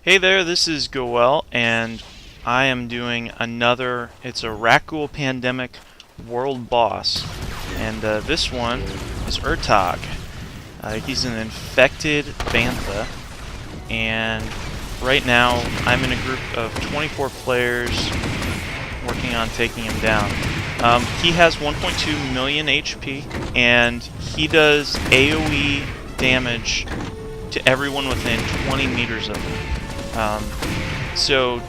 Hey there, this is Goel, and I am doing it's a Rakghoul Pandemic World Boss, and this one is Urtagh. He's an infected Bantha, and right now I'm in a group of 24 players working on taking him down. He has 1.2 million HP, and he does AoE damage to everyone within 20 meters of him. So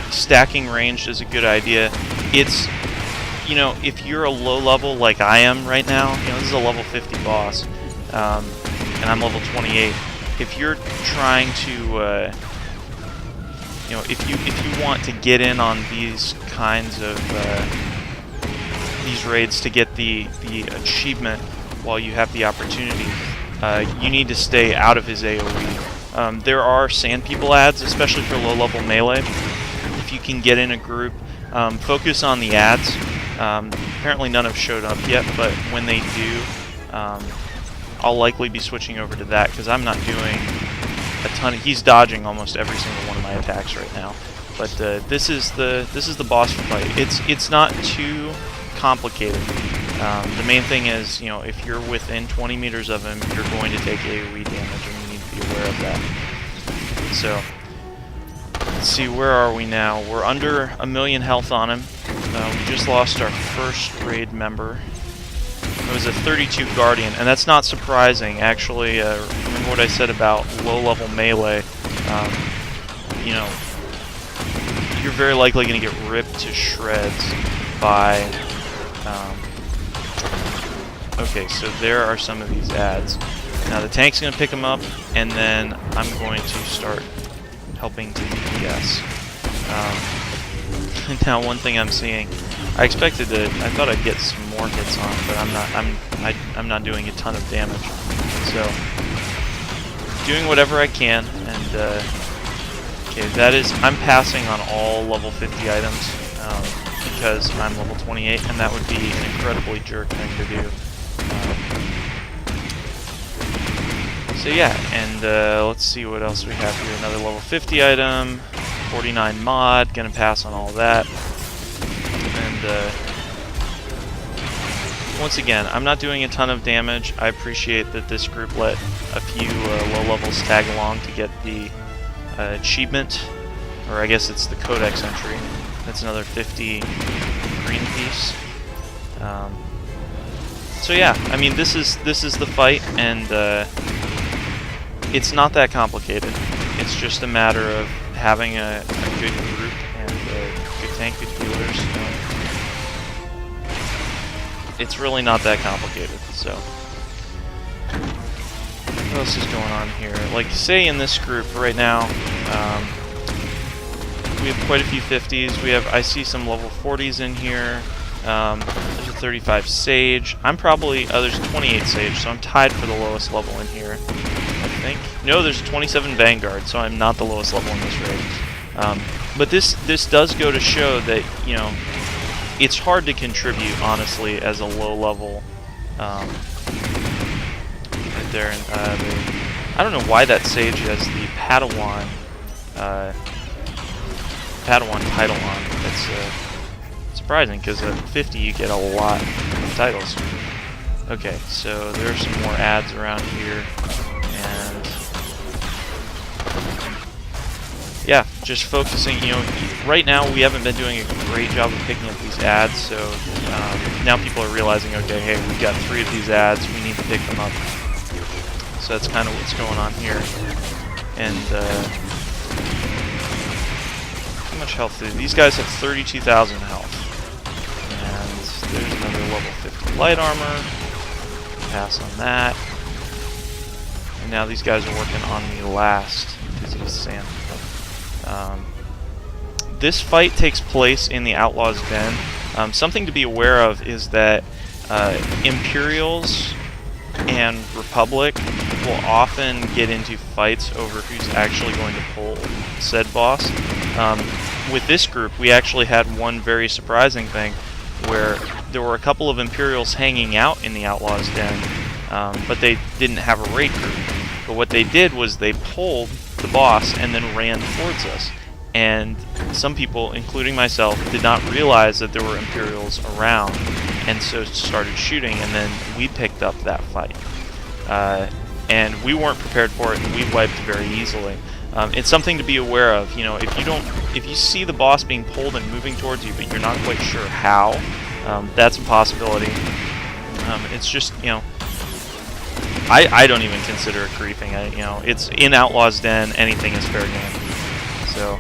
stacking ranged is a good idea. It's, if you're a low level like I am right now, this is a level 50 boss, and I'm level 28. If you're trying to, if you want to get in on these kinds of these raids to get the achievement while you have the opportunity, you need to stay out of his AoE. There are Sand People ads, especially for low-level melee. If you can get in a group, focus on the ads. Apparently none have showed up yet, but when they do, I'll likely be switching over to that because I'm not doing a ton. He's dodging almost every single one of my attacks right now. But this is the boss fight. It's not too complicated. The main thing is, if you're within 20 meters of him, you're going to take AoE damage, and you need to be aware of that. So, let's see, where are we now? We're under 1 million health on him. We just lost our first raid member. It was a 32 Guardian, and that's not surprising, actually. Remember what I said about low-level melee? You're very likely going to get ripped to shreds by... Okay, so there are some of these ads. Now the tank's going to pick them up, and then I'm going to start helping to DPS. Now one thing I'm seeing, I thought I'd get some more hits on, but I'm not doing a ton of damage. So, doing whatever I can, and okay, I'm passing on all level 50 items, because I'm level 28, and that would be an incredibly jerk thing to do. So yeah, and let's see what else we have here. Another level 50 item, 49 mod, gonna pass on all that. And once again, I'm not doing a ton of damage. I appreciate that this group let a few low levels tag along to get the achievement, or I guess it's the codex entry. That's another 50 green piece. So yeah, I mean, this is the fight, and it's not that complicated. It's just a matter of having a good group and good tank, good healers. It's really not that complicated. So, what else is going on here? Like, say in this group right now, we have quite a few 50s. I see some level 40s in here. There's a 35 Sage. There's a 28 Sage, so I'm tied for the lowest level in here, I think. No, there's a 27 Vanguard, so I'm not the lowest level in this raid. But this does go to show that, it's hard to contribute, honestly, as a low level, right there. And I don't know why that Sage has the Padawan title on. That's surprising, because at 50 you get a lot of titles. Okay, so there are some more ads around here, and yeah, just focusing. Right now we haven't been doing a great job of picking up these ads, so now people are realizing, okay, hey, we've got 3 of these ads, we need to pick them up. So that's kind of what's going on here. And how much health do these guys have? 32,000 health. There's another level 50 light armor. Pass on that. And now these guys are working on the last piece of sand. This fight takes place in the Outlaw's Den. Something to be aware of is that Imperials and Republic will often get into fights over who's actually going to pull said boss. With this group, we actually had one very surprising thing, where there were a couple of Imperials hanging out in the Outlaw's Den, but they didn't have a raid group. But what they did was they pulled the boss and then ran towards us. And some people, including myself, did not realize that there were Imperials around, and so started shooting, and then we picked up that fight. And we weren't prepared for it, and we wiped very easily. It's something to be aware of. You know, if you see the boss being pulled and moving towards you, but you're not quite sure how, that's a possibility. It's just, you know, I don't even consider it creeping. You know, it's in Outlaw's Den, anything is fair game. So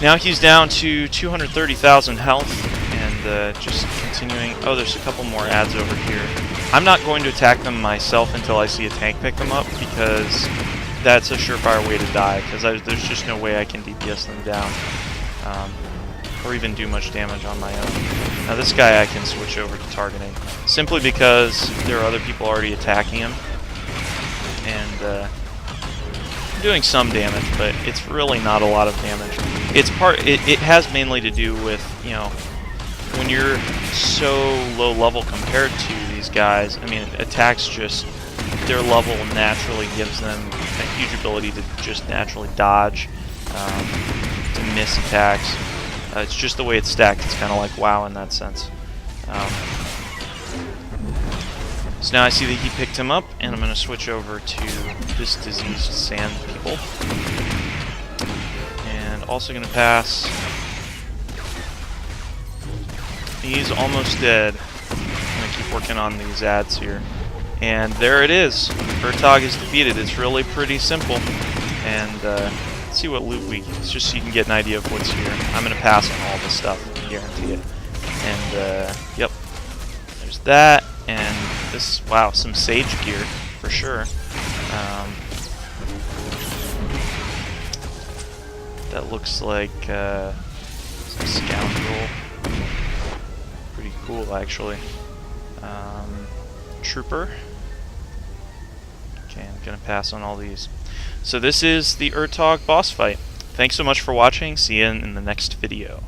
now he's down to 230,000 health, and just continuing. Oh, there's a couple more ads over here. I'm not going to attack them myself until I see a tank pick them up, because that's a surefire way to die, because there's just no way I can DPS them down, or even do much damage on my own. Now this guy I can switch over to targeting, simply because there are other people already attacking him, and doing some damage, but it's really not a lot of damage. It has mainly to do with, you know, when you're so low level compared to these guys. I mean, attacks just, their level naturally gives them a huge ability to just naturally dodge, to miss attacks. It's just the way it's stacked. It's kind of like WoW in that sense. So now I see that he picked him up, and I'm going to switch over to this diseased sand people. And also going to pass. He's almost dead. I'm going to keep working on these ads here. And there it is. Urtagh is defeated. It's really pretty simple. And let's see what loot we get. It's just so you can get an idea of what's here. I'm going to pass on all this stuff, I guarantee it. And, yep. There's that. And this, wow, some sage gear, for sure. That looks like some scoundrel. Pretty cool, actually. Trooper. Okay, I'm gonna pass on all these. So this is the Urtagh boss fight. Thanks so much for watching. See you in the next video.